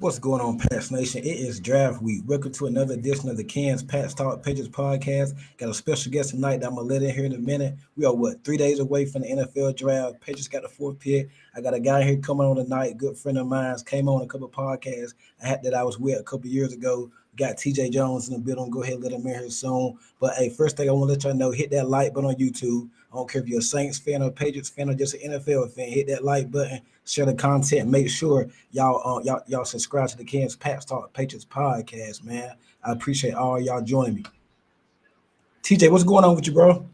What's going on, Pats Nation? It is draft week. Welcome to another edition of the Cans Pats Talk Pages podcast. Got a special guest tonight that I'm gonna let in here in a minute. We are 3 days away from the NFL draft. Pages got the fourth pick. I got a guy here coming on tonight, good friend of mine. Came on a couple of podcasts that I was with a couple years ago. We got TJay Jones in the building. Go ahead and let him in here soon. But hey, first thing I want to let y'all know, hit that like button on YouTube. I don't care if you're a Saints fan or Patriots fan or just an NFL fan. Hit that like button, share the content, make sure y'all subscribe to the Kansas Pats Talk Patriots podcast, man. I appreciate all y'all joining me. TJ, what's going on with you, bro?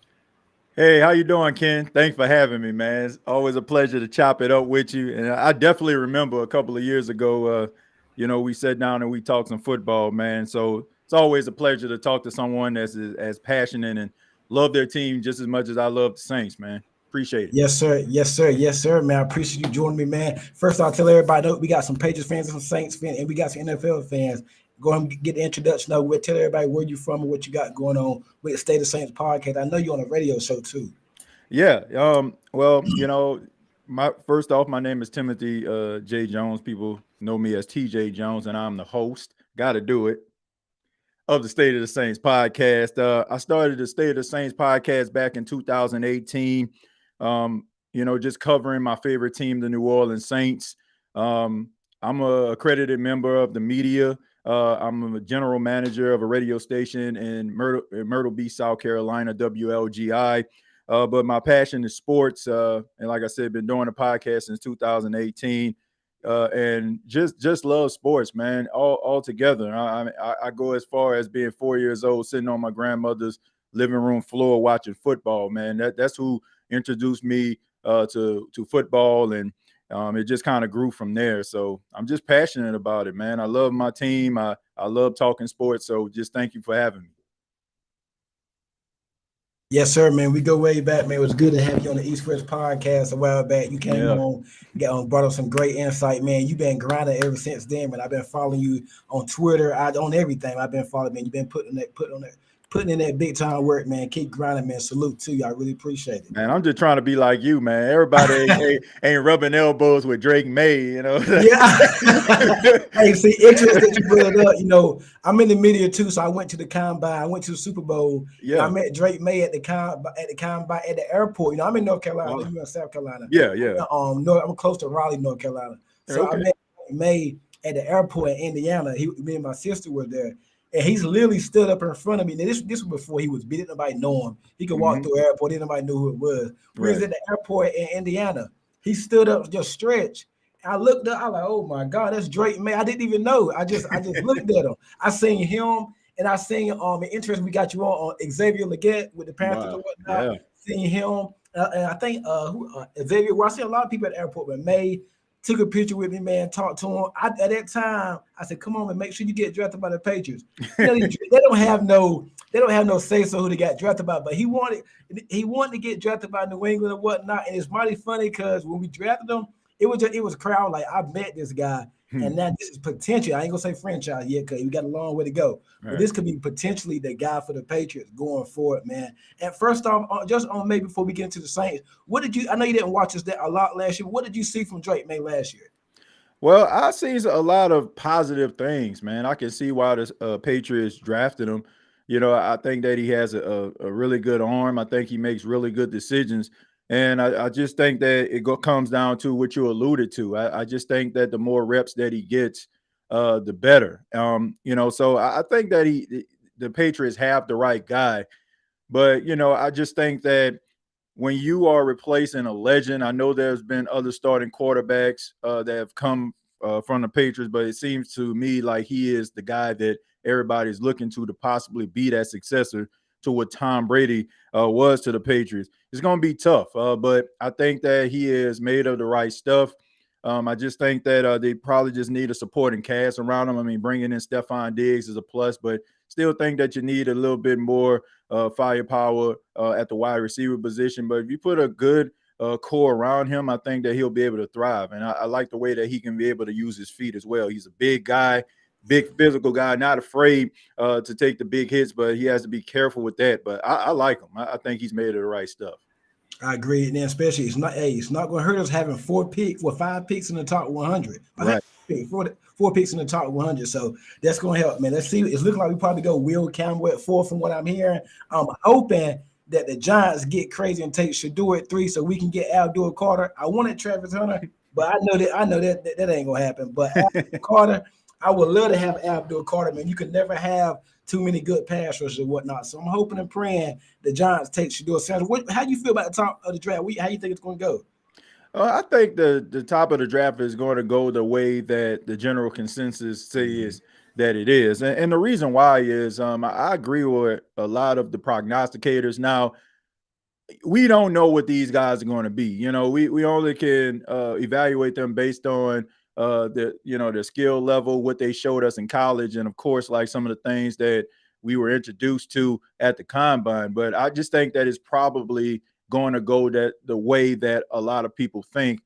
Hey, how you doing, Ken? Thanks for having me, man. It's always a pleasure to chop it up with you. And I definitely remember a couple of years ago, we sat down and we talked some football, man. So it's always a pleasure to talk to someone that's as passionate and love their team just as much as I love the Saints, man. Appreciate it. Yes, sir. Yes, sir. Yes, sir, man. I appreciate you joining me, man. First, I'll tell everybody we got some Patriots fans and some Saints fans, and we got some NFL fans. Go ahead and get the introduction over with. Tell everybody where you from and what you got going on with the State of Saints podcast. I know you're on a radio show too. Yeah. My name is Timothy J. Jones. People know me as TJay Jones, and I'm the host. Got to do it. Of the State of the Saints podcast. I started the State of the Saints podcast back in 2018. Just covering my favorite team, the New Orleans Saints. I'm a accredited member of the media. I'm a general manager of a radio station in Myrtle Beach, South Carolina, WLGI. But my passion is sports. And like I said, been doing a podcast since 2018. And just love sports, man, all together. I go as far as being 4 years old, sitting on my grandmother's living room floor watching football, man. That's who introduced me to football, and it just kind of grew from there. So I'm just passionate about it, man. I love my team. I love talking sports. So just thank you for having me. Yes, sir, man. We go way back, man. It was good to have you on the East West podcast a while back. You came on, brought up some great insight, man. You've been grinding ever since then, man. I've been following you on Twitter, on everything. I've been following, man. You've been putting in that big time work, man. Keep grinding, man. Salute to you. I really appreciate it. Man, I'm just trying to be like you, man. Everybody ain't rubbing elbows with Drake May, Yeah. Hey, see, interesting that you brought it up. I'm in the media too, so I went to the combine. I went to the Super Bowl. Yeah. I met Drake May at the combine at the airport. I'm in North Carolina. You're in South Carolina. Yeah. I'm close to Raleigh, North Carolina. So I met May at the airport in Indiana. Me and my sister were there. And he's literally stood up in front of me. Now, this was before he was beat. Didn't nobody know him. He could walk through the airport. Didn't nobody knew who it was. We was at the airport in Indiana. He stood up, just stretched. I looked up. I was like, oh my God, that's Drake May. I didn't even know. I just looked at him. I seen him, and I seen interest. We got you on Xavier Legette with the Panthers and whatnot. Yeah. Seeing him, and I think Xavier. Well, I see a lot of people at the airport, but May took a picture with me, man, talked to him. At that time, I said, come on, man, make sure you get drafted by the Patriots. They don't have no say so who they got drafted by, but he wanted to get drafted by New England and whatnot. And it's mighty funny because when we drafted him, it was a crowd like, I met this guy, and now this is potential. I ain't gonna say franchise yet because we got a long way to go. Right. But this could be potentially the guy for the Patriots going forward, man. And first off, just on maybe before we get into the Saints, I know you didn't watch us a lot last year. What did you see from Drake May last year? Well, I see a lot of positive things, man. I can see why the Patriots drafted him. I think that he has a really good arm. I think he makes really good decisions. And I just think that it comes down to what you alluded to. I just think that the more reps that he gets, the better. So I think that the Patriots have the right guy. But, I just think that when you are replacing a legend, I know there's been other starting quarterbacks that have come from the Patriots, but it seems to me like he is the guy that everybody's looking to possibly be that successor to what Tom Brady was to the Patriots. It's going to be tough, but I think that he is made of the right stuff. I just think that they probably just need a supporting cast around him. I mean, bringing in Stephon Diggs is a plus, but still think that you need a little bit more firepower at the wide receiver position. But if you put a good core around him, I think that he'll be able to thrive. And I like the way that he can be able to use his feet as well. He's a big guy, big physical guy, not afraid to take the big hits, but he has to be careful with that. But I like him. I think he's made of the right stuff. I agree, and then especially it's not going to hurt us having 5 picks in the top 100. Right. four picks in the top 100. So that's going to help, man. Let's see. It's looking like we probably go Will Campbell at 4 from what I'm hearing. I'm hoping that the Giants get crazy and take Shador at 3 so we can get Abdul Carter. I wanted Travis Hunter, but I know that ain't gonna happen. But Abdul Carter, I would love to have Abdul Carter, man. You can never have too many good pass rushers and whatnot. So I'm hoping and praying the Giants take Shador Sanders. How do you feel about the top of the draft? How do you think it's going to go? I think the top of the draft is going to go the way that the general consensus says that it is, and the reason why is I agree with a lot of the prognosticators. Now, we don't know what these guys are going to be. We only can evaluate them based on their skill level, what they showed us in college, and of course, like some of the things that we were introduced to at the combine. But I just think that it's probably going to go that the way that a lot of people think.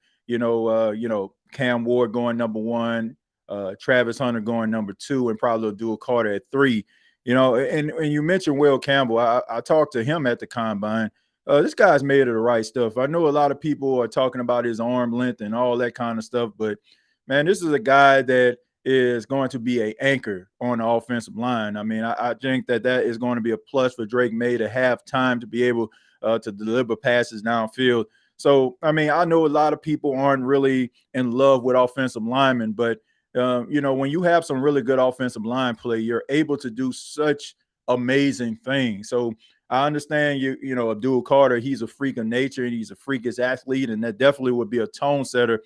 Cam Ward going number 1, Travis Hunter going number 2, and probably Abdul Carter at 3. And you mentioned Will Campbell. I talked to him at the combine. This guy's made of the right stuff. I know a lot of people are talking about his arm length and all that kind of stuff, but man, this is a guy that is going to be an anchor on the offensive line. I mean, I think that is going to be a plus for Drake May to have time to be able to deliver passes downfield. So, I mean, I know a lot of people aren't really in love with offensive linemen, but when you have some really good offensive line play, you're able to do such amazing things. So I understand Abdul Carter, he's a freak of nature and he's a freakish athlete, and that definitely would be a tone setter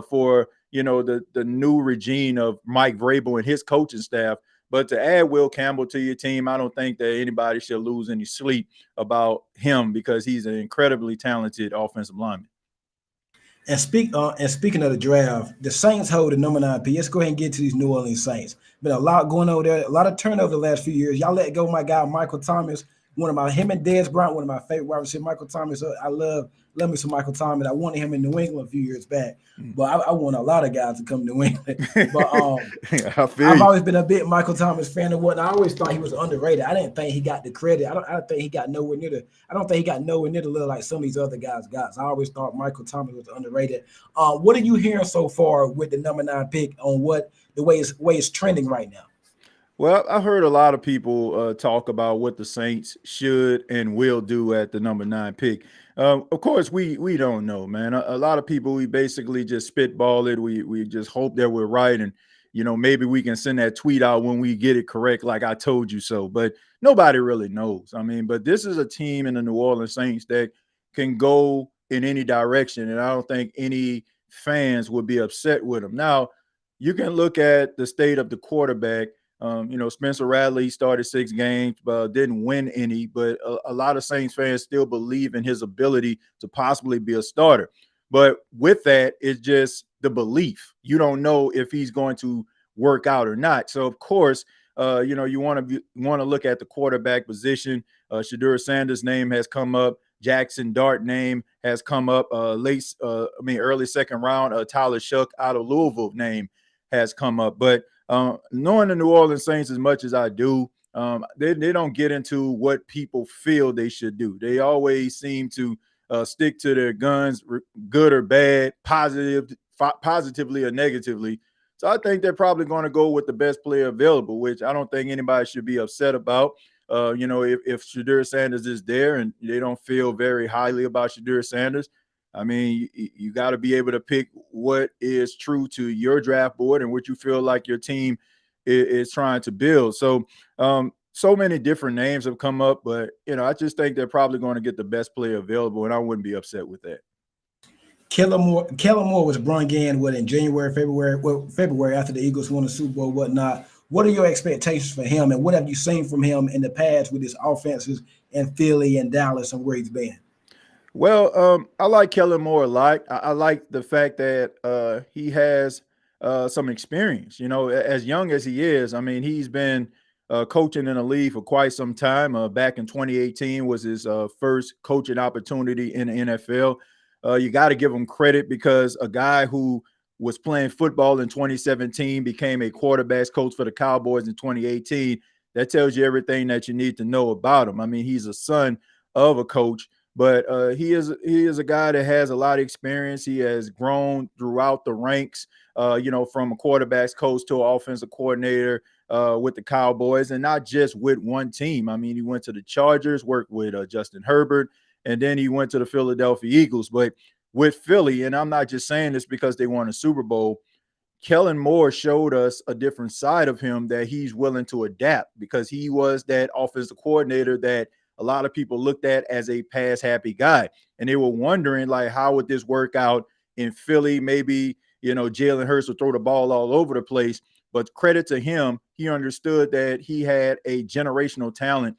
for the new regime of Mike Vrabel and his coaching staff. But to add Will Campbell to your team, I don't think that anybody should lose any sleep about him because he's an incredibly talented offensive lineman. And speaking of the draft, the Saints hold the number 9 pick. Let's go ahead and get to these New Orleans Saints. Been a lot going on there, a lot of turnover the last few years. Y'all let go my guy Michael Thomas, him and Dez Bryant, one of my favorite wide receivers. Michael Thomas, I love me some Michael Thomas. I wanted him in New England a few years back, but I want a lot of guys to come to New England. But I've always been a big Michael Thomas fan and whatnot. I always thought he was underrated. I didn't think he got the credit. I don't think he got nowhere near the level like some of these other guys got. So I always thought Michael Thomas was underrated. What are you hearing so far with the number 9 pick on what the way it's trending right now? Well, I heard a lot of people talk about what the Saints should and will do at the number 9 pick. Of course, we don't know, man. A lot of people, we basically just spitball it. We just hope that we're right, and maybe we can send that tweet out when we get it correct, like I told you so. But nobody really knows. I mean, but this is a team in the New Orleans Saints that can go in any direction, and I don't think any fans would be upset with them. Now, you can look at the state of the quarterback. Spencer Radley started 6 games, but didn't win any. But a lot of Saints fans still believe in his ability to possibly be a starter. But with that, it's just the belief. You don't know if he's going to work out or not. So, of course, you want to look at the quarterback position. Shedeur Sanders' name has come up. Jackson Dart name has come up. Early second round. Tyler Shuck out of Louisville name has come up. But knowing the New Orleans Saints as much as I do, they don't get into what people feel they should do. They always seem to stick to their guns, good or bad, positively or negatively. So I think they're probably going to go with the best player available, which I don't think anybody should be upset about. If Shedeur Sanders is there and they don't feel very highly about Shedeur Sanders, I mean, you got to be able to pick what is true to your draft board and what you feel like your team is trying to build. So, so many different names have come up, but, I just think they're probably going to get the best player available, and I wouldn't be upset with that. Kellen Moore was brought in in February after the Eagles won the Super Bowl, whatnot. What are your expectations for him, and what have you seen from him in the past with his offenses in Philly and Dallas and where he's been? Well, I like Kellen Moore a lot. I like the fact that he has some experience. As young as he is, I mean, he's been coaching in the league for quite some time. Back in 2018 was his first coaching opportunity in the NFL. You got to give him credit because a guy who was playing football in 2017 became a quarterbacks coach for the Cowboys in 2018. That tells you everything that you need to know about him. I mean, he's a son of a coach. but he is a guy that has a lot of experience. He has grown throughout the ranks, from a quarterbacks coach to an offensive coordinator with the Cowboys, and not just with one team. I mean, he went to the Chargers, worked with Justin Herbert, and then he went to the Philadelphia Eagles. But with Philly, and I'm not just saying this because they won a Super Bowl, Kellen Moore showed us a different side of him that he's willing to adapt, because he was that offensive coordinator that a lot of people looked at as a pass happy guy. And they were wondering, like, how would this work out in Philly? Maybe, Jalen Hurts would throw the ball all over the place. But credit to him, he understood that he had a generational talent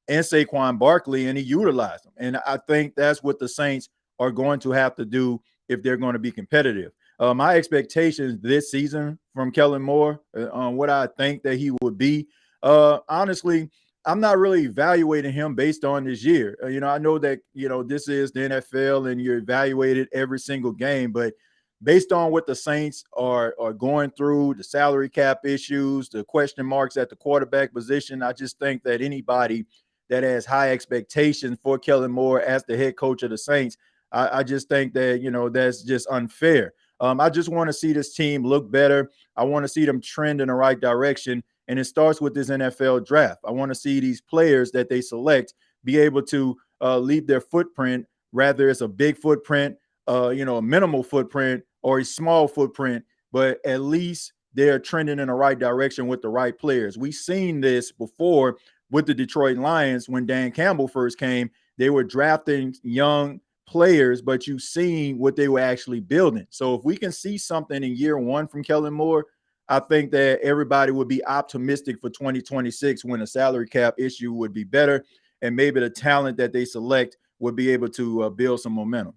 in Saquon Barkley, and he utilized him. And I think that's what the Saints are going to have to do if they're going to be competitive. My expectations this season from Kellen Moore, on what I think that he would be, honestly, I'm not really evaluating him based on this year. I know that, this is the NFL and you're evaluated every single game, but based on what the Saints are going through, the salary cap issues, the question marks at the quarterback position, I just think that anybody that has high expectations for Kellen Moore as the head coach of the Saints, I just think that, that's just unfair. I just want to see this team look better. I want to see them trend in the right direction. And it starts with this NFL draft. I want to see these players that they select be able to leave their footprint, whether it's a big footprint, a minimal footprint, or a small footprint, but at least they're trending in the right direction with the right players. We've seen this before with the Detroit Lions when Dan Campbell first came. They were drafting young players, but you've seen what they were actually building. So if we can see something in year one from Kellen Moore, I think that everybody would be optimistic for 2026 when the salary cap issue would be better, and maybe the talent that they select would be able to build some momentum.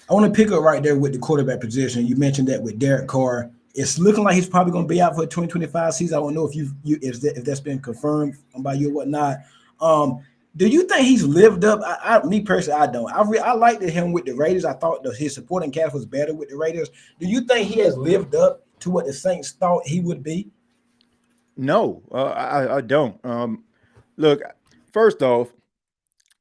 I want to pick up right there with the quarterback position. You mentioned that with Derek Carr. It's looking like he's probably going to be out for the 2025 season. I don't know if that's been confirmed by you or whatnot. Do you think he's lived up? Me personally, I don't. I liked him with the Raiders. I thought his supporting cast was better with the Raiders. Do you think he has lived up to what the Saints thought he would be? No, I don't. Look, first off,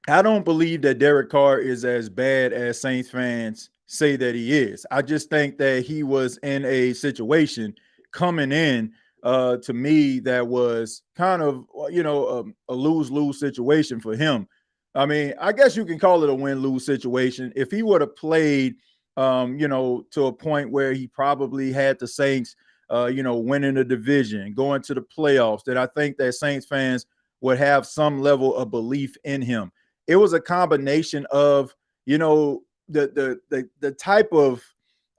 I don't believe that Derek Carr is as bad as Saints fans say that he is. I just think that he was in a situation coming in to me that was kind of, a lose-lose situation for him. I mean, I guess you can call it a win-lose situation. If he would have played, to a point where he probably had the Saints, winning the division, going to the playoffs, then I think that Saints fans would have some level of belief in him. It was a combination of, the type of,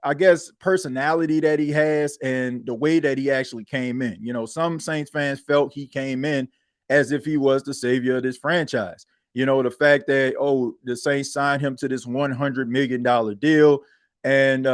I guess, personality that he has and the way that he actually came in. Some Saints fans felt he came in as if he was the savior of this franchise. The fact that, the Saints signed him to this $100 million deal. And,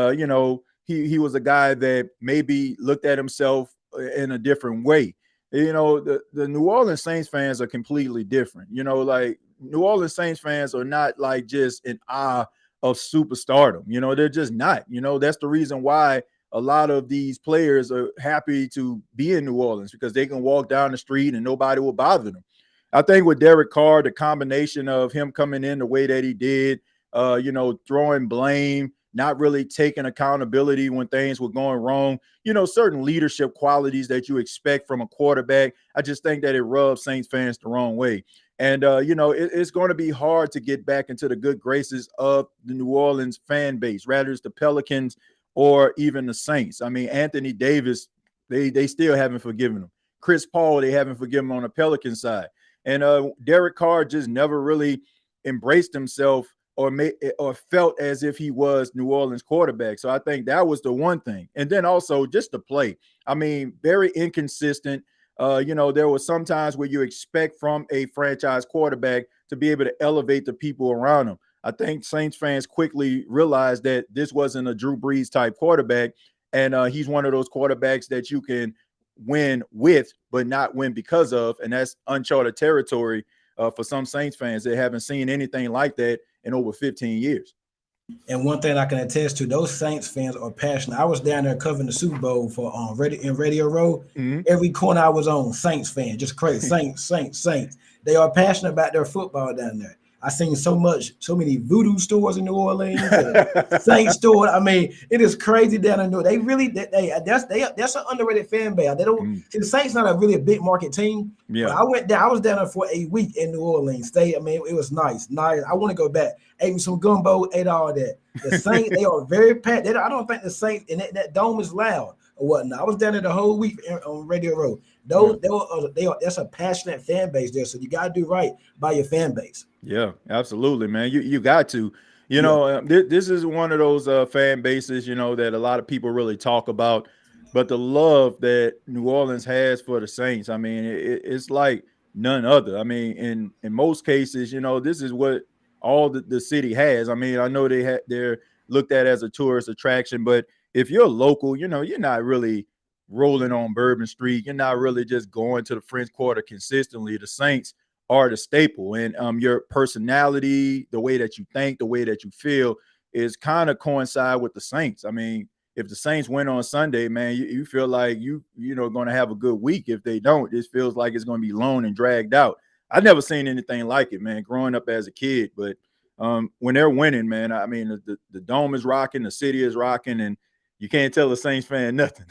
he was a guy that maybe looked at himself in a different way. The New Orleans Saints fans are completely different. Like, New Orleans Saints fans are not like just in awe of superstardom. They're just not. That's the reason why a lot of these players are happy to be in New Orleans, because they can walk down the street and nobody will bother them. I think with Derek Carr, the combination of him coming in the way that he did, throwing blame, not really taking accountability when things were going wrong, certain leadership qualities that you expect from a quarterback. I just think that it rubs Saints fans the wrong way. And, it's going to be hard to get back into the good graces of the New Orleans fan base, rather it's the Pelicans or even the Saints. I mean, Anthony Davis, they still haven't forgiven him. Chris Paul, they haven't forgiven him on the Pelican side. And Derek Carr just never really embraced himself or felt as if he was New Orleans quarterback. So I think that was the one thing. And then also just the play. I mean, very inconsistent. There was some times where you expect from a franchise quarterback to be able to elevate the people around him. I think Saints fans quickly realized that this wasn't a Drew Brees type quarterback. And he's one of those quarterbacks that you can win with, but not win because of. And that's uncharted territory for some Saints fans that haven't seen anything like that in over 15 years. And one thing I can attest to, those Saints fans are passionate. I was down there covering the Super Bowl for Radio Row. Mm-hmm. Every corner I was on, Saints fan, just crazy. Saints. They are passionate about their football down there. I seen so many voodoo stores in New Orleans and Saint store. I mean, it is crazy down in New. They really that's an underrated fan base. They don't. See, the Saints not a really a big market team. But Yeah. I went down. I was down there for a week in New Orleans. I mean, it was nice. I want to go back. Ate me some gumbo. Ate all that. The Saints, they are very packed. I don't think the Saints and that dome is loud or whatnot. I was down there the whole week on Radio Row. That's a passionate fan base there. So you gotta do right by your fan base. Yeah, absolutely, man. You got to. Yeah. This is one of those fan bases, that a lot of people really talk about. But the love that New Orleans has for the Saints, I mean, it's like none other. I mean, in most cases, this is what all the city has. I mean, I know they're looked at as a tourist attraction, but if you're local, you're not really rolling on Bourbon Street. You're not really just going to the French Quarter consistently. The Saints are the staple, and your personality, the way that you think, the way that you feel is kind of coincide with the Saints. I mean, if the Saints win on Sunday, man, you feel like going to have a good week. If they don't, it feels like it's going to be long and dragged out. I've never seen anything like it, man, growing up as a kid. But when they're winning, man, I mean, the dome is rocking, the city is rocking, and you can't tell a Saints fan nothing.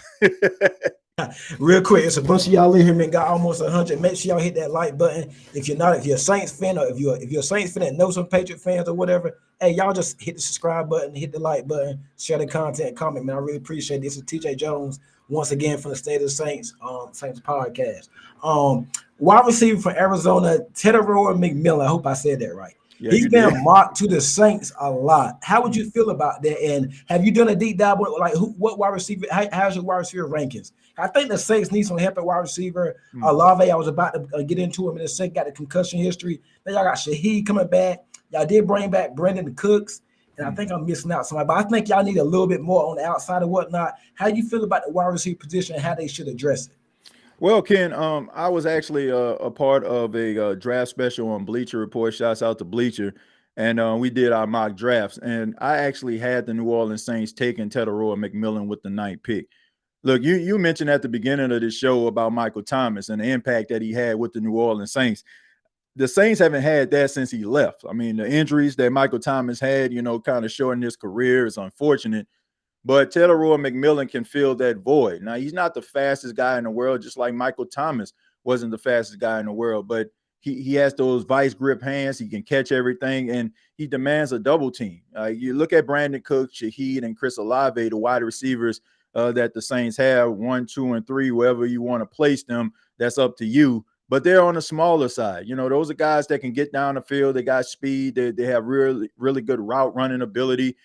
Real quick, it's a bunch of y'all in here, man. Got almost 100. Make sure y'all hit that like button. If you're a Saints fan, or if you're a Saints fan that knows some Patriot fans or whatever, hey, y'all just hit the subscribe button, hit the like button, share the content, comment, man. I really appreciate it. This is TJay Jones once again from the State of the Saints, Saints podcast. Wide receiver from Arizona, Teteroa McMillan. I hope I said that right. Yeah, he's been mocked to the Saints a lot. How would you feel about that? And have you done a deep dive with what wide receiver? How's your wide receiver rankings? I think the Saints need some help at wide receiver. Olave, I was about to get into him in a second. Got the concussion history. Then y'all got Shaheed coming back. Y'all did bring back Brandon Cooks, and I think I'm missing out somebody. But I think y'all need a little bit more on the outside and whatnot. How do you feel about the wide receiver position and how they should address it? Well, Ken, I was actually a part of a draft special on Bleacher Report. Shouts out to Bleacher. And we did our mock drafts. And I actually had the New Orleans Saints taking Teteroa McMillan with the 9th pick. Look, you mentioned at the beginning of the show about Michael Thomas and the impact that he had with the New Orleans Saints. The Saints haven't had that since he left. I mean, the injuries that Michael Thomas had, kind of shortened his career is unfortunate. But Teteroa McMillan can fill that void. Now, he's not the fastest guy in the world, just like Michael Thomas wasn't the fastest guy in the world. But he has those vice grip hands. He can catch everything, and he demands a double team. You look at Brandon Cooks, Shaheed, and Chris Olave, the wide receivers that the Saints have, 1, 2, and 3, wherever you want to place them, that's up to you. But they're on the smaller side. Those are guys that can get down the field. They got speed. They have really, really good route running ability.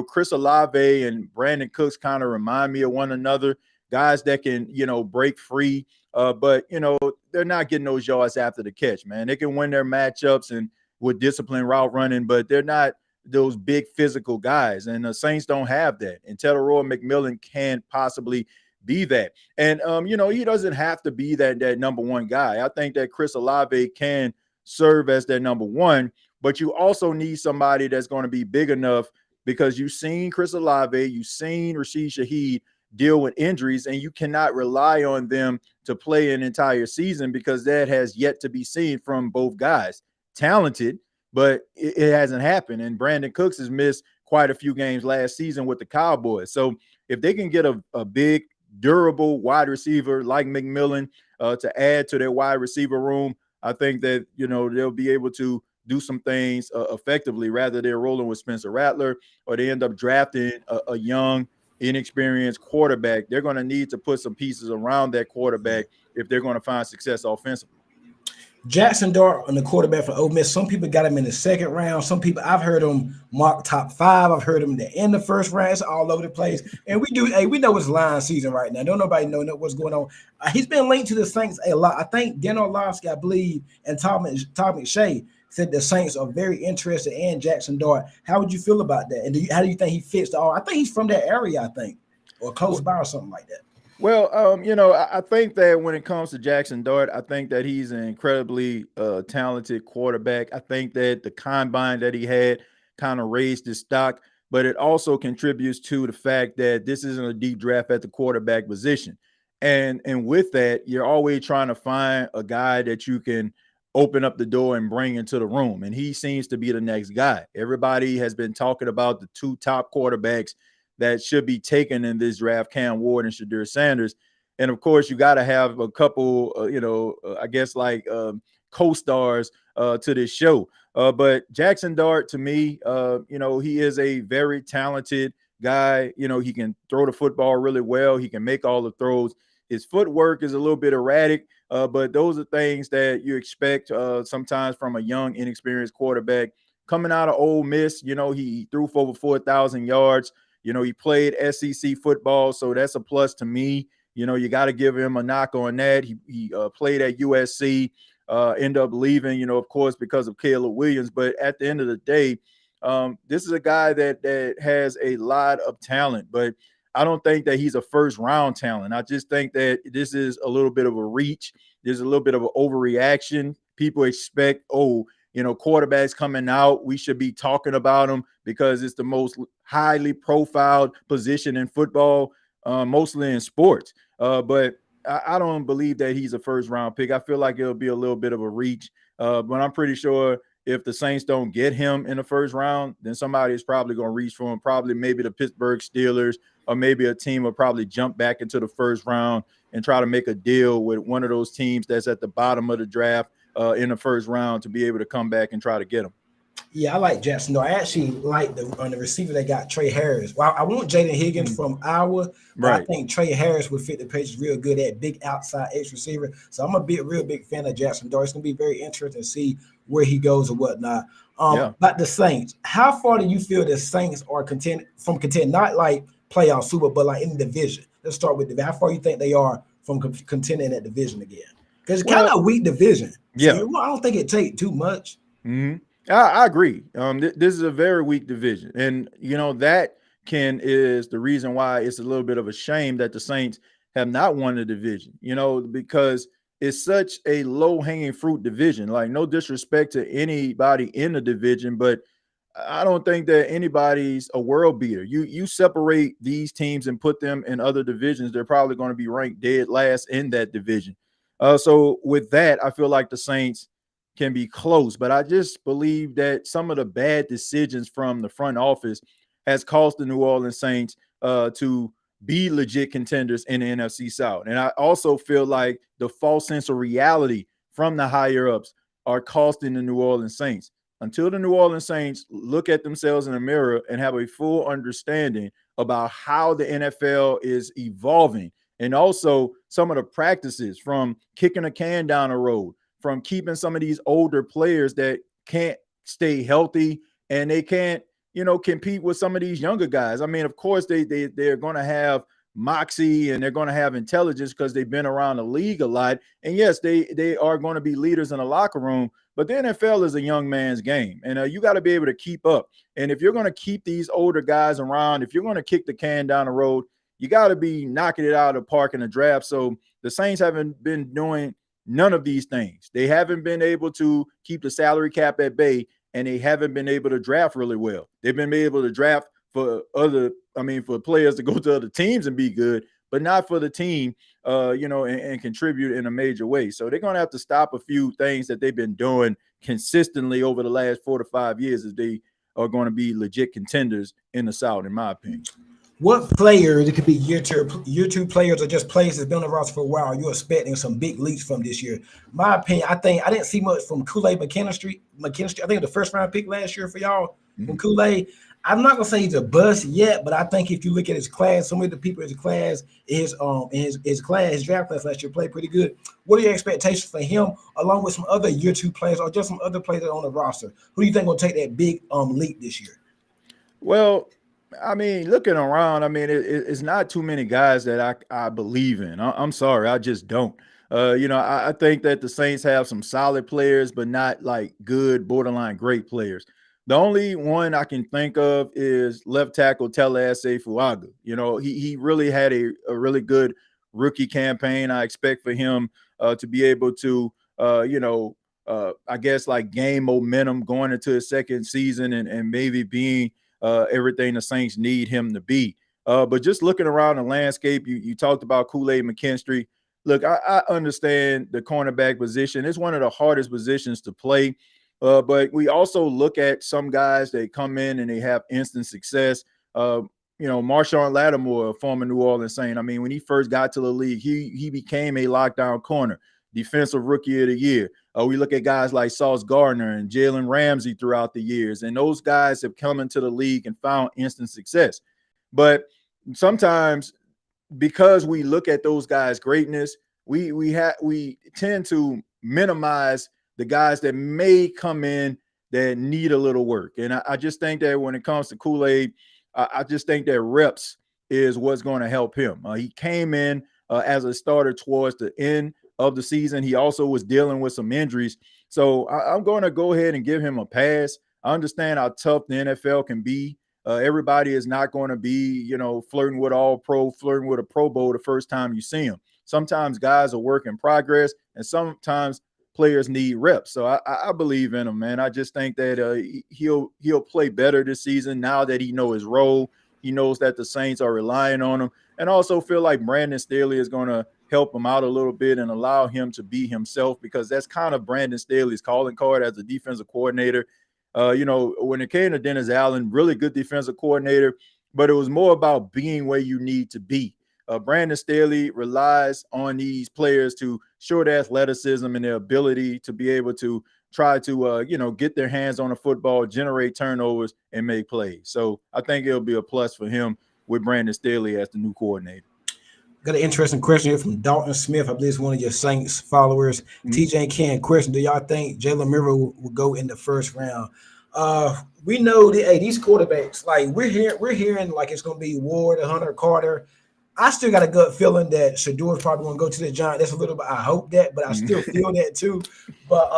Chris Olave and Brandon Cooks kind of remind me of one another, guys that can, break free. But they're not getting those yards after the catch, man. They can win their matchups and with disciplined route running, but they're not those big physical guys. And the Saints don't have that. And Teteroa McMillan can possibly be that. And, he doesn't have to be that number one guy. I think that Chris Olave can serve as that number one, but you also need somebody that's going to be big enough, because you've seen Chris Olave, you've seen Rashid Shaheed deal with injuries, and you cannot rely on them to play an entire season, because that has yet to be seen from both guys. Talented, but it hasn't happened. And Brandon Cooks has missed quite a few games last season with the Cowboys. So if they can get a big, durable wide receiver like McMillan to add to their wide receiver room, I think that, they'll be able to do some things effectively, rather they're rolling with Spencer Rattler or they end up drafting a young, inexperienced quarterback. They're going to need to put some pieces around that quarterback if they're going to find success offensively. Jackson Dart on the quarterback for Ole Miss. Some people got him in the second round. Some people, I've heard him mark top 5. I've heard him in the first round. It's all over the place. And we know it's line season right now. Don't nobody know what's going on. He's been linked to the Saints a lot. I think Dan Orlovsky, I believe, and Todd McShay said the Saints are very interested in Jackson Dart. How would you feel about that? And how do you think he fits all? I think he's from that area, I think, or close by or something like that. Well, I think that when it comes to Jackson Dart, I think that he's an incredibly talented quarterback. I think that the combine that he had kind of raised his stock, but it also contributes to the fact that this isn't a deep draft at the quarterback position. And with that, you're always trying to find a guy that you can open up the door and bring into the room. And he seems to be the next guy. Everybody has been talking about the two top quarterbacks that should be taken in this draft, Cam Ward and Shadur Sanders. And of course, you got to have a couple, I guess like co-stars to this show. But Jackson Dart, to me, he is a very talented guy. He can throw the football really well. He can make all the throws. His footwork is a little bit erratic, but those are things that you expect sometimes from a young, inexperienced quarterback. Coming out of Ole Miss, he threw for over 4,000 yards. He played SEC football, so that's a plus to me. You got to give him a knock on that. He played at USC, ended up leaving, of course, because of Caleb Williams. But at the end of the day, this is a guy that has a lot of talent, but I don't think that he's a first-round talent. I just think that this is a little bit of a reach. There's a little bit of an overreaction. People expect, quarterbacks coming out, we should be talking about them because it's the most highly profiled position in football, mostly in sports. But I don't believe that he's a first-round pick. I feel like it'll be a little bit of a reach, but I'm pretty sure if the Saints don't get him in the first round, then somebody is probably going to reach for him, probably maybe the Pittsburgh Steelers, or maybe a team will probably jump back into the first round and try to make a deal with one of those teams that's at the bottom of the draft in the first round to be able to come back and try to get him. Yeah, I like Jackson. No, I actually like on the receiver they got Trey Harris. Well, I want Jaden Higgins from Iowa, but I think Trey Harris would fit the Patriots real good at big outside edge receiver. So I'm a real big fan of Jackson Dart. It's gonna be very interesting to see where he goes or whatnot. But the Saints, how far do you feel the Saints are content, not like playoff Super, but like in the division? Let's start with how far you think they are from contending that division again? Because it's kind of a weak division. Yeah, so I don't think it takes too much. Mm-hmm. I agree. This is a very weak division, and that is the reason why it's a little bit of a shame that the Saints have not won the division. Because it's such a low-hanging fruit division. Like, no disrespect to anybody in the division, but I don't think that anybody's a world beater. You separate these teams and put them in other divisions, they're probably going to be ranked dead last in that division. So with that, I feel like the Saints can be close, but I just believe that some of the bad decisions from the front office has caused the New Orleans Saints to be legit contenders in the NFC South. And I also feel like the false sense of reality from the higher ups are costing the New Orleans Saints. Until the New Orleans Saints look at themselves in the mirror and have a full understanding about how the NFL is evolving, and also some of the practices from kicking a can down the road, from keeping some of these older players that can't stay healthy and they can't, compete with some of these younger guys. I mean, of course, they're going to have moxie and they're going to have intelligence because they've been around the league a lot. And yes, they are going to be leaders in the locker room, but the NFL is a young man's game, and you got to be able to keep up. And if you're going to keep these older guys around, if you're going to kick the can down the road, you got to be knocking it out of the park in the draft. So the Saints haven't been doing none of these things. They haven't been able to keep the salary cap at bay, and they haven't been able to draft really well. They've been able to draft for players to go to other teams and be good, but not for the team, and contribute in a major way. So they're going to have to stop a few things that they've been doing consistently over the last 4 to 5 years if they are going to be legit contenders in the South, in my opinion. What players, it could be year two players or just players that's been on the roster for a while, you're expecting some big leaps from this year? My opinion, I think I didn't see much from Kool-Aid McKinstry. I think the first round pick last year for y'all from Kool-Aid. I'm not gonna say he's a bust yet, but I think if you look at his class, some of the people in his class, his draft class last year played pretty good. What are your expectations for him, along with some other year two players or just some other players on the roster? Who do you think will take that big leap this year? Well, I mean, looking around, it's not too many guys that I believe in. I'm sorry, I just don't. I think that the Saints have some solid players, but not like good, borderline great players. The only one I can think of is left tackle Telese Fuaga. He really had a really good rookie campaign. I expect for him to be able to, I guess like gain momentum going into his second season and maybe being everything the Saints need him to be. But just looking around the landscape, you talked about Kool-Aid McKinstry. look, I understand the cornerback position. It's one of the hardest positions to play. But we also look at some guys that come in and they have instant success. Uh, Marshawn Lattimore, former New Orleans Saint. I mean, when he first got to the league, he became a lockdown corner, defensive rookie of the year. We look at guys like Sauce Gardner and Jalen Ramsey throughout the years, and those guys have come into the league and found instant success. But sometimes, because we look at those guys' greatness, we tend to minimize the guys that may come in that need a little work. And I just think that when it comes to Kool-Aid, I just think that reps is what's going to help him. He came in as a starter towards the end of the season. He also was dealing with some injuries. So I'm going to go ahead and give him a pass. I understand how tough the NFL can be. Everybody is not going to be, flirting with all pro, flirting with a Pro Bowl the first time you see them. Sometimes guys are work in progress, and sometimes players need reps. So I believe in him, man. I just think that he'll play better this season now that he knows his role. He knows that the Saints are relying on him, and also feel like Brandon Staley is going to help him out a little bit and allow him to be himself, because that's kind of Brandon Staley's calling card as a defensive coordinator. When it came to Dennis Allen, really good defensive coordinator, but it was more about being where you need to be. Brandon Staley relies on these players to show their athleticism and their ability to be able to try to, get their hands on the football, generate turnovers, and make plays. So I think it'll be a plus for him with Brandon Staley as the new coordinator. Got an interesting question here from Dalton Smith. I believe it's one of your Saints followers. TJ Ken question: do y'all think Jalen Milroe will go in the first round? We know that these quarterbacks, like we're hearing like it's gonna be Ward, Hunter, Carter. I still got a gut feeling that Shador's probably gonna go to the Giants. That's a little bit. I hope that, but I still feel that too. But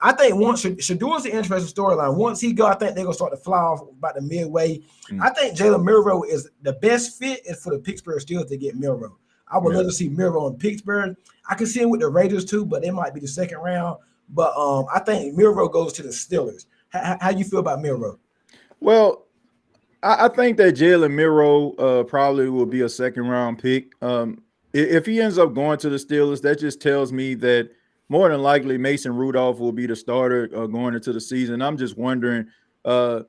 I think once Shador's the interesting storyline. Once he go, I think they're gonna start to fly off about the midway. I think Jalen Milroe is the best fit is for the Pittsburgh Steelers to get Milroe. I would love to see Milroe in Pittsburgh. I can see him with the Raiders too, but it might be the second round. But I think Milroe goes to the Steelers. How you feel about Milroe? Well, I think that Jalen Milroe probably will be a second round pick. If he ends up going to the Steelers, that just tells me that more than likely Mason Rudolph will be the starter going into the season. I'm just wondering, no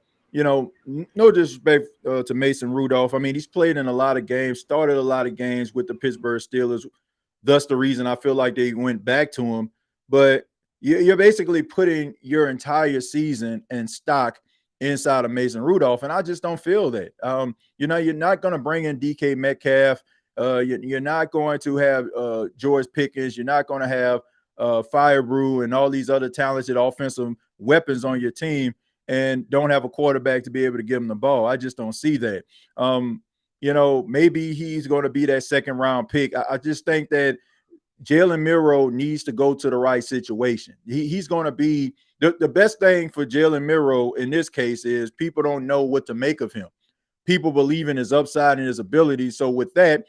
disrespect to Mason Rudolph. I mean, he's played in a lot of games, started a lot of games with the Pittsburgh Steelers. Thus the reason I feel like they went back to him. But you're basically putting your entire season in stock inside of Mason Rudolph, and I just don't feel that. You're not going to bring in DK Metcalf. You're not going to have George Pickens. You're not going to have Firebrew and all these other talented offensive weapons on your team, and don't have a quarterback to be able to give him the ball. I just don't see that. Maybe he's going to be that second round pick. I just think that Jalen Milroe needs to go to the right situation. He's going to be the best thing for Jalen Milroe in this case is people don't know what to make of him. People believe in his upside and his ability. So with that,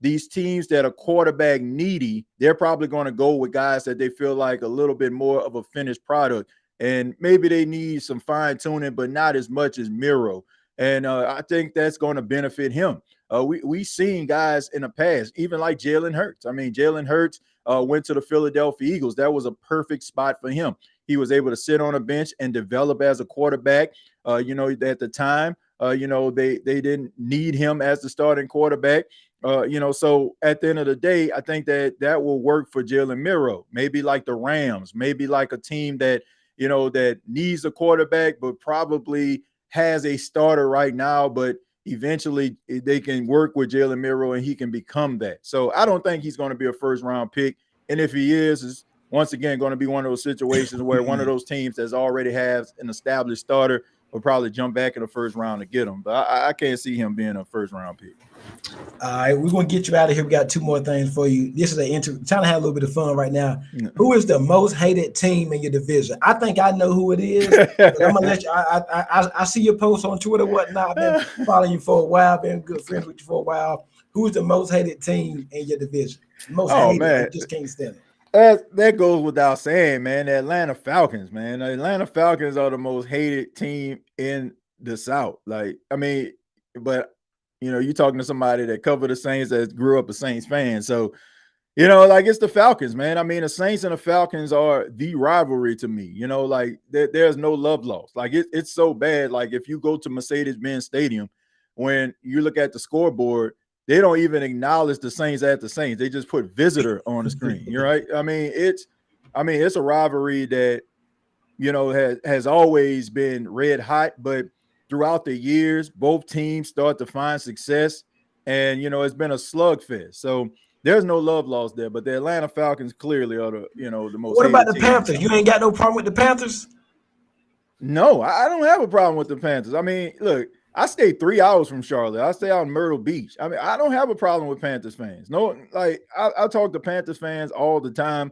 these teams that are quarterback needy, they're probably going to go with guys that they feel like a little bit more of a finished product. And maybe they need some fine tuning, but not as much as Milroe. And I think that's going to benefit him. We've seen guys in the past, even like Jalen Hurts. I mean, Jalen Hurts went to the Philadelphia Eagles. That was a perfect spot for him. He was able to sit on a bench and develop as a quarterback. At the time, they didn't need him as the starting quarterback. So at the end of the day, I think that will work for Jalen Milroe. Maybe like the Rams, maybe like a team that needs a quarterback, but probably has a starter right now, but eventually they can work with Jalen Milroe and he can become that. So I don't think he's going to be a first round pick. And if he is once again going to be one of those situations where one of those teams that already has an established starter will probably jump back in the first round to get him. But I can't see him being a first round pick. All right, we're going to get you out of here. We got two more things for you. This is trying to have a little bit of fun right now. Who is the most hated team in your division? I think I know who it is. But I'm going to let you. I see your posts on Twitter and whatnot. I've been following you for a while, been good friends with you for a while. Who is the most hated team in your division? Most hated, man. I just can't stand it. That goes without saying, man. The Atlanta Falcons, man. The Atlanta Falcons are the most hated team in the South. But you're talking to somebody that covered the Saints, that grew up a Saints fan. So, You know, like it's the Falcons, man. I mean, the Saints and the Falcons are the rivalry to me. You know, like there's no love lost. Like it's so bad. Like if you go to Mercedes-Benz Stadium, when you look at the scoreboard, they don't even acknowledge the Saints at the Saints. They just put visitor on the screen. You're right. I mean, it's a rivalry that has always been red hot, but throughout the years, both teams start to find success, and it's been a slugfest. So there's no love lost there, but the Atlanta Falcons clearly are the most What about hated the team in Panthers? You Charlotte. ain't got no problem with the Panthers? No, I don't have a problem with the Panthers. I mean, look, I stay 3 hours from Charlotte. I stay out in Myrtle Beach. I mean, I don't have a problem with Panthers fans. No, like I talk to Panthers fans all the time.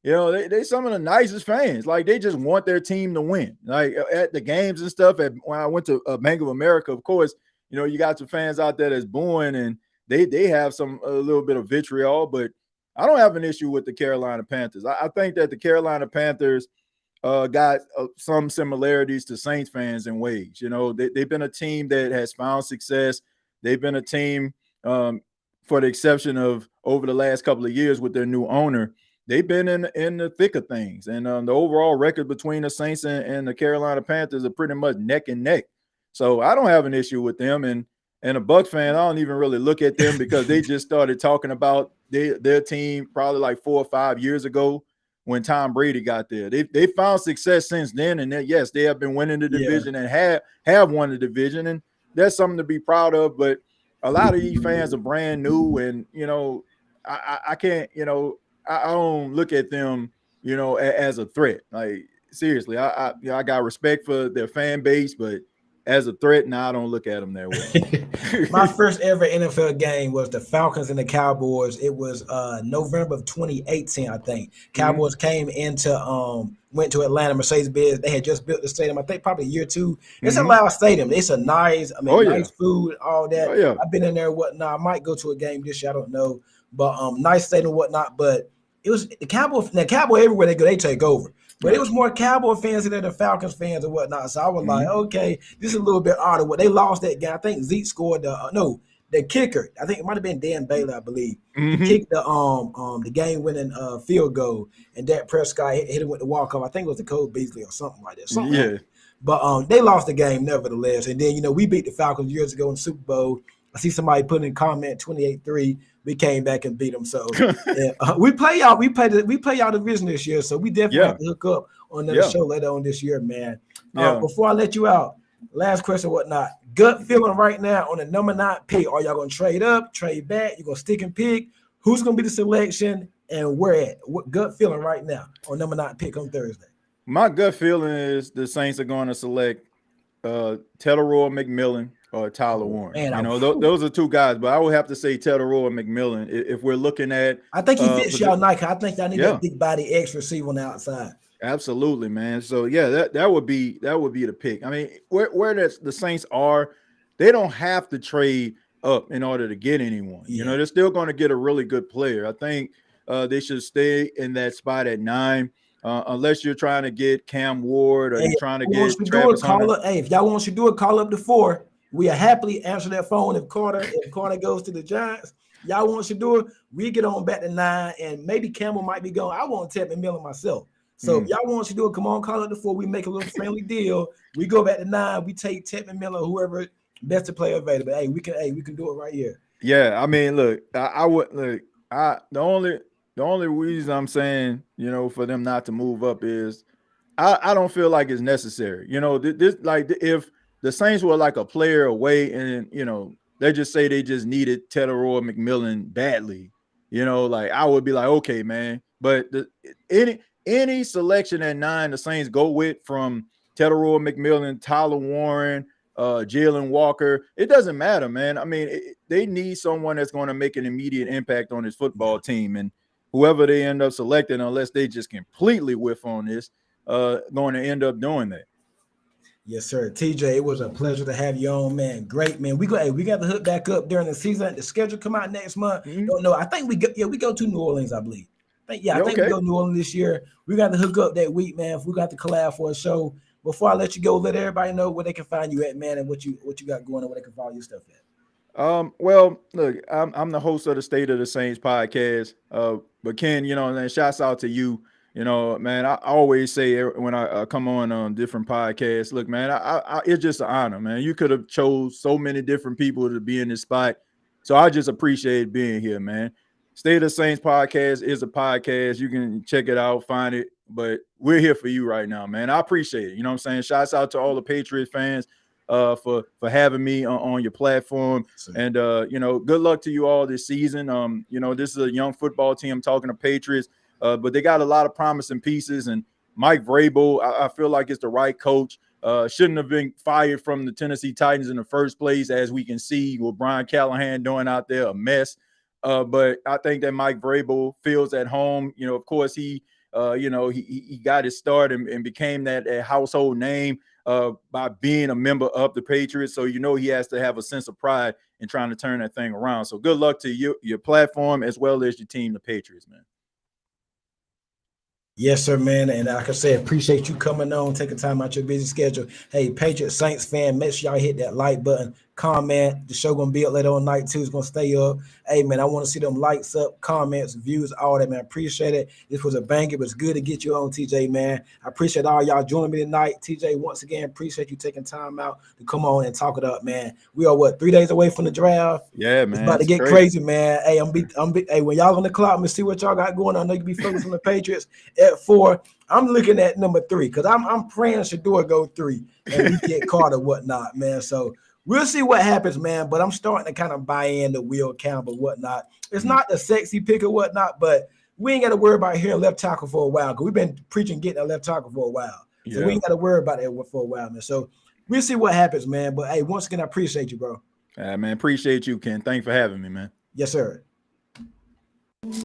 They some of the nicest fans. Like they just want their team to win. Like at the games and stuff. When I went to Bank of America, of course, you got some fans out there that's booing, and they have a little bit of vitriol. But I don't have an issue with the Carolina Panthers. I think that the Carolina Panthers got some similarities to Saints fans in ways. They've been a team that has found success. They've been a team, for the exception of over the last couple of years with their new owner. They've been in the thick of things, and the overall record between the Saints and the Carolina Panthers are pretty much neck and neck. So I don't have an issue with them, and a Bucs fan, I don't even really look at them because they just started talking about their team probably like 4 or 5 years ago when Tom Brady got there. They found success since then, and yes, they have been winning the division and have won the division, and that's something to be proud of. But a lot of these fans are brand new, and I can't I don't look at them, as a threat. Like seriously, I got respect for their fan base, but as a threat, I don't look at them that way. My first ever NFL game was the Falcons and the Cowboys. It was November of 2018, I think. Cowboys came went to Atlanta, Mercedes-Benz. They had just built the stadium, I think probably year two. It's a loud stadium. It's a nice, nice food, all that. Oh, yeah. I've been in there, whatnot. I might go to a game this year, I don't know. But nice stadium, whatnot. But it was the Cowboys. Now, Cowboy everywhere they go, they take over. But it was more Cowboy fans than the Falcons fans and whatnot. So I was like, okay, this is a little bit odd. What they lost that game. I think Zeke scored the kicker. I think it might have been Dan Bailey, I believe. He kicked the game winning field goal, and Dak Prescott hit him with the walk off. I think it was the Cole Beasley or something like that. Something like that. But they lost the game nevertheless. And then we beat the Falcons years ago in the Super Bowl. I see somebody put in comment 28-3. We came back and beat them. So we play y'all. We play y'all division this year. So we definitely have to hook up on another show later on this year, man. Before I let you out, last question, whatnot. Gut feeling right now on the number 9 pick. Are y'all gonna trade up, trade back? You gonna stick and pick? Who's gonna be the selection and where at? What gut feeling right now on number 9 pick on Thursday? My gut feeling is the Saints are going to select Teteroy McMillan or Tyler Warren. Man, those are two guys, but I would have to say Teteroy McMillan if we're looking at. I think he fits y'all Nike. I think y'all need that big body X receiver on the outside. Absolutely, man. So that would be the pick. I mean, where the Saints are, they don't have to trade up in order to get anyone. They're still going to get a really good player. I think they should stay in that spot at 9. Unless you're trying to get Cam Ward or you're trying to get Travis Hunter. If y'all want you to do it, call up the 4. We are happily answer that phone if Carter goes to the Giants. Y'all want you to do it, we get on back to 9, and maybe Campbell might be going. I want Ted McMillan myself. So if y'all want you to do it, come on, call up the 4. We make a little friendly deal. We go back to 9. We take Ted McMillan, whoever best to play available. Hey, we can do it right here. Yeah, I mean, look, I would look. The only reason I'm saying, for them not to move up is I don't feel like it's necessary. This like if the Saints were like a player away and, they just say they just needed Teteroy McMillan badly, like I would be like, okay, man. But any selection at 9 the Saints go with from Teteroy McMillan, Tyler Warren, Jalen Walker, it doesn't matter, man. I mean, they need someone that's going to make an immediate impact on his football team, and whoever they end up selecting, unless they just completely whiff on this, going to end up doing that. Yes, sir. TJ, it was a pleasure to have you on, man. Great, man. We got to hook back up during the season. The schedule come out next month. Don't know. I think we go to New Orleans, I believe. I think we go to New Orleans this year. We got to hook up that week, man. If we got to collab for a show. Before I let you go, let everybody know where they can find you at, man, and what you got going on, where they can follow your stuff at. Well, look, I'm the host of the State of the Saints podcast. But Ken, and shouts out to you. Man, I always say when I come on different podcasts, look, man, it's just an honor, man. You could have chose so many different people to be in this spot, so I just appreciate being here, man. State of the Saints podcast is a podcast. You can check it out, find it. But we're here for you right now, man. I appreciate it. You know what I'm saying? Shouts out to all the Patriots fans for having me on your platform. And good luck to you all this season. This is a young football team talking to Patriots, but they got a lot of promising pieces. And Mike Vrabel, I feel like it's the right coach. Shouldn't have been fired from the Tennessee Titans in the first place, as we can see what Brian Callahan doing out there, a mess. But I think that Mike Vrabel feels at home. Of course, he got his start and became that household name by being a member of the Patriots. So, he has to have a sense of pride in trying to turn that thing around. So good luck to your platform as well as your team, the Patriots, man. Yes, sir, man. And like I said, appreciate you coming on, taking time out your busy schedule. Hey, Patriot Saints fan, make sure y'all hit that like button, comment. The show gonna be up later on night too. It's gonna stay up. Hey, man, I want to see them likes up, comments, views, all that, man. Appreciate it. This was a bang. It was good to get you on, TJ, man. I appreciate all y'all joining me tonight. TJ, once again, appreciate you taking time out to come on and talk it up, man. We are 3 days away from the draft. Yeah, man. It's about to get crazy, man. Hey, hey, when y'all on the clock, let me see what y'all got going on. I know you be focused on the Patriots at 4. I'm looking at number 3 because I'm praying Shador go 3 and we get Carter whatnot, man. So we'll see what happens, man. But I'm starting to kind of buy in the Will Campbell whatnot. It's not the sexy pick or whatnot, but we ain't got to worry about hearing left tackle for a while because we've been preaching getting a left tackle for a while. So we ain't got to worry about that for a while, man. So we'll see what happens, man. But hey, once again, I appreciate you, bro. Man, appreciate you, Ken. Thanks for having me, man. Yes, sir.